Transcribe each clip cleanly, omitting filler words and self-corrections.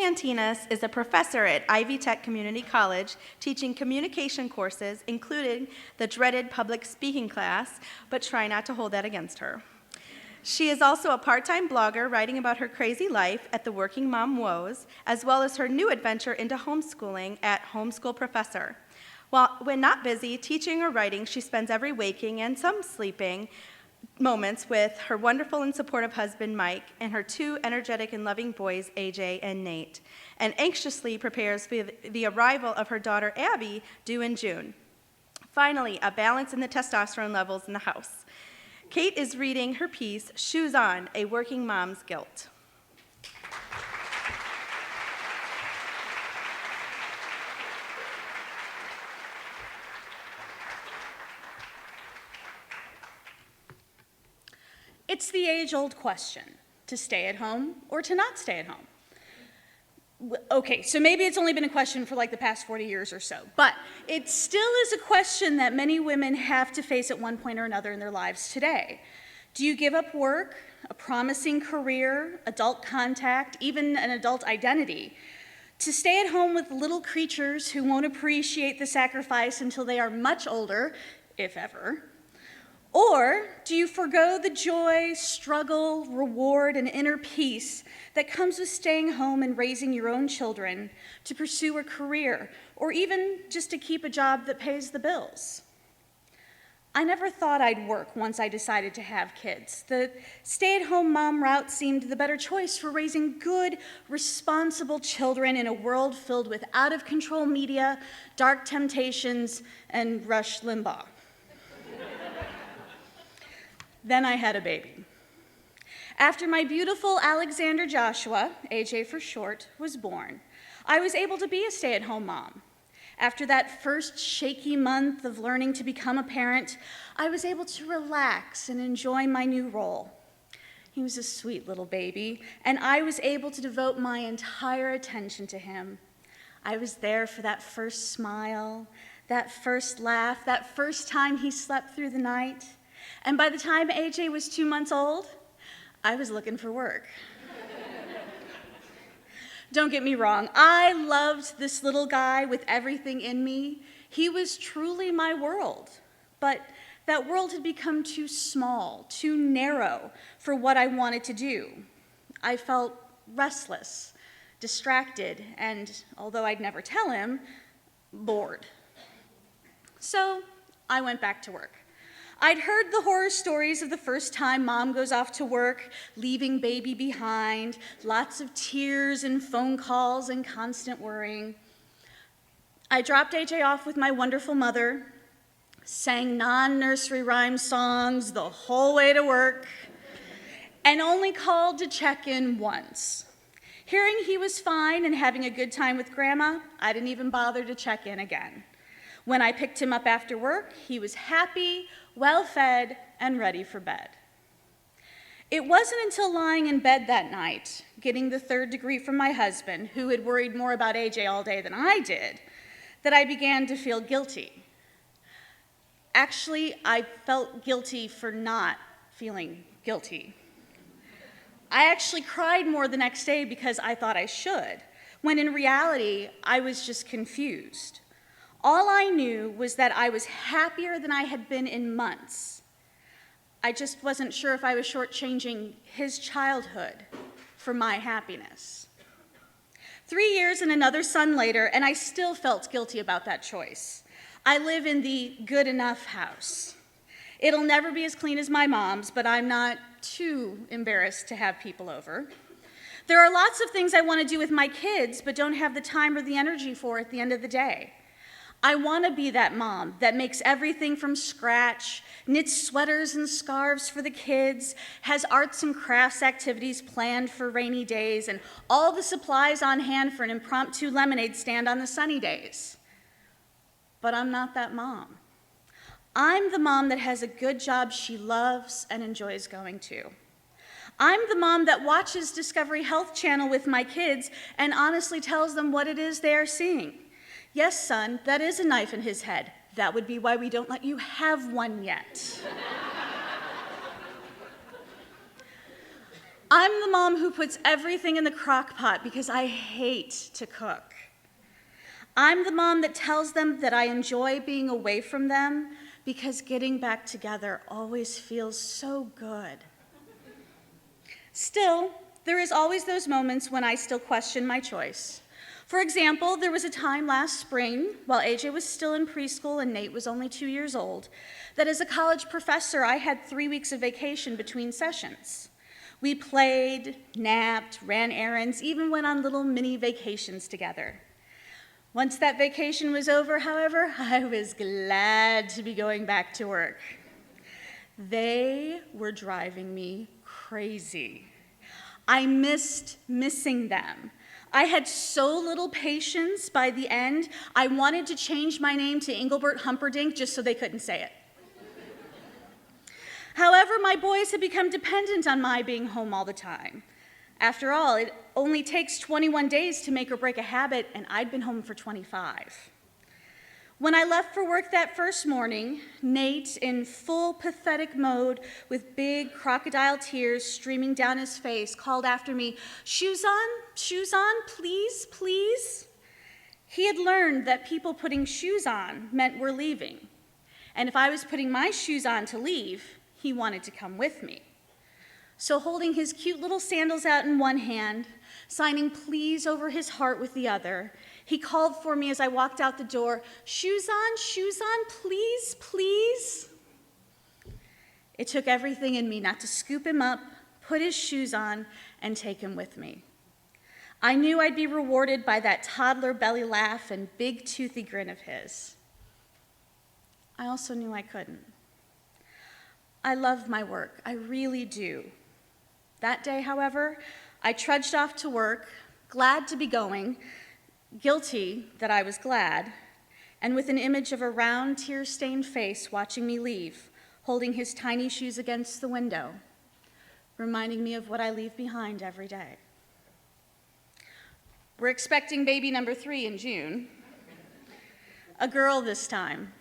Pantinas is a professor at Ivy Tech Community College teaching communication courses, including the dreaded public speaking class, but try not to hold that against her. She is also a part-time blogger writing about her crazy life at the Working Mom Woes, as well as her new adventure into homeschooling at Homeschool Professor. When not busy teaching or writing, she spends every waking and some sleeping moments with her wonderful and supportive husband, Mike, and her two energetic and loving boys, AJ and Nate, and anxiously prepares for the arrival of her daughter, Abby, due in June. Finally, a balance in the testosterone levels in the house. Kate is reading her piece, Shoes On, A Working Mom's Guilt. It's the age-old question, to stay at home or to not stay at home. Okay, so maybe it's only been a question for like the past 40 years or so, but it still is a question that many women have to face at one point or another in their lives today. Do you give up work, a promising career, adult contact, even an adult identity, to stay at home with little creatures who won't appreciate the sacrifice until they are much older, if ever? Or do you forgo the joy, struggle, reward, and inner peace that comes with staying home and raising your own children to pursue a career, or even just to keep a job that pays the bills? I never thought I'd work once I decided to have kids. The stay-at-home mom route seemed the better choice for raising good, responsible children in a world filled with out-of-control media, dark temptations, and Rush Limbaugh. Then I had a baby. After my beautiful Alexander Joshua, AJ for short, was born, I was able to be a stay-at-home mom. After that first shaky month of learning to become a parent, I was able to relax and enjoy my new role. He was a sweet little baby, and I was able to devote my entire attention to him. I was there for that first smile, that first laugh, that first time he slept through the night. And by the time AJ was 2 months old, I was looking for work. Don't get me wrong, I loved this little guy with everything in me. He was truly my world, but that world had become too small, too narrow for what I wanted to do. I felt restless, distracted, and although I'd never tell him, bored. So I went back to work. I'd heard the horror stories of the first time mom goes off to work, leaving baby behind, lots of tears and phone calls and constant worrying. I dropped AJ off with my wonderful mother, sang non-nursery rhyme songs the whole way to work, and only called to check in once. Hearing he was fine and having a good time with Grandma, I didn't even bother to check in again. When I picked him up after work, he was happy, well-fed, and ready for bed. It wasn't until lying in bed that night, getting the 3rd degree from my husband, who had worried more about AJ all day than I did, that I began to feel guilty. Actually, I felt guilty for not feeling guilty. I actually cried more the next day because I thought I should, when in reality, I was just confused. All I knew was that I was happier than I had been in months. I just wasn't sure if I was shortchanging his childhood for my happiness. 3 years and another son later, and I still felt guilty about that choice. I live in the good enough house. It'll never be as clean as my mom's, but I'm not too embarrassed to have people over. There are lots of things I want to do with my kids, but don't have the time or the energy for at the end of the day. I want to be that mom that makes everything from scratch, knits sweaters and scarves for the kids, has arts and crafts activities planned for rainy days, and all the supplies on hand for an impromptu lemonade stand on the sunny days. But I'm not that mom. I'm the mom that has a good job she loves and enjoys going to. I'm the mom that watches Discovery Health Channel with my kids and honestly tells them what it is they are seeing. Yes, son, that is a knife in his head. That would be why we don't let you have one yet. I'm the mom who puts everything in the crock pot because I hate to cook. I'm the mom that tells them that I enjoy being away from them because getting back together always feels so good. Still, there is always those moments when I still question my choice. For example, there was a time last spring, while AJ was still in preschool and Nate was only 2 years old, that as a college professor, I had 3 weeks of vacation between sessions. We played, napped, ran errands, even went on little mini vacations together. Once that vacation was over, however, I was glad to be going back to work. They were driving me crazy. I missed missing them. I had so little patience by the end, I wanted to change my name to Engelbert Humperdinck just so they couldn't say it. However, my boys had become dependent on my being home all the time. After all, it only takes 21 days to make or break a habit, and I'd been home for 25. When I left for work that first morning, Nate, in full pathetic mode with big crocodile tears streaming down his face, called after me, shoes on, please, please." He had learned that people putting shoes on meant we're leaving. And if I was putting my shoes on to leave, he wanted to come with me. So holding his cute little sandals out in one hand, signing please over his heart with the other, he called for me as I walked out the door, shoes on, please, please." It took everything in me not to scoop him up, put his shoes on, and take him with me. I knew I'd be rewarded by that toddler belly laugh and big toothy grin of his. I also knew I couldn't. I love my work, I really do. That day, however, I trudged off to work, glad to be going, guilty that I was glad, and with an image of a round, tear-stained face watching me leave, holding his tiny shoes against the window, reminding me of what I leave behind every day. We're expecting baby number 3 in June. A girl this time.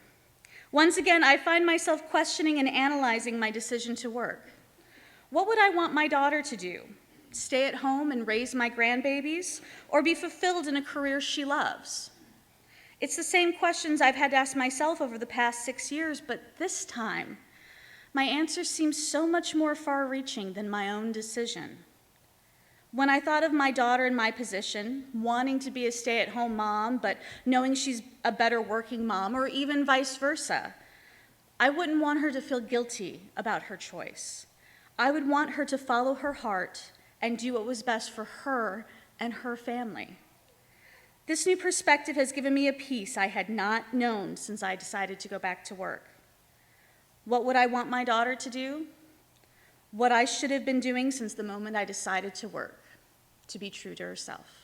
Once again, I find myself questioning and analyzing my decision to work. What would I want my daughter to do? Stay at home and raise my grandbabies, or be fulfilled in a career she loves? It's the same questions I've had to ask myself over the past 6 years, but this time, my answer seems so much more far-reaching than my own decision. When I thought of my daughter in my position, wanting to be a stay-at-home mom, but knowing she's a better working mom, or even vice versa, I wouldn't want her to feel guilty about her choice. I would want her to follow her heart and do what was best for her and her family. This new perspective has given me a peace I had not known since I decided to go back to work. What would I want my daughter to do? What I should have been doing since the moment I decided to work, to be true to herself.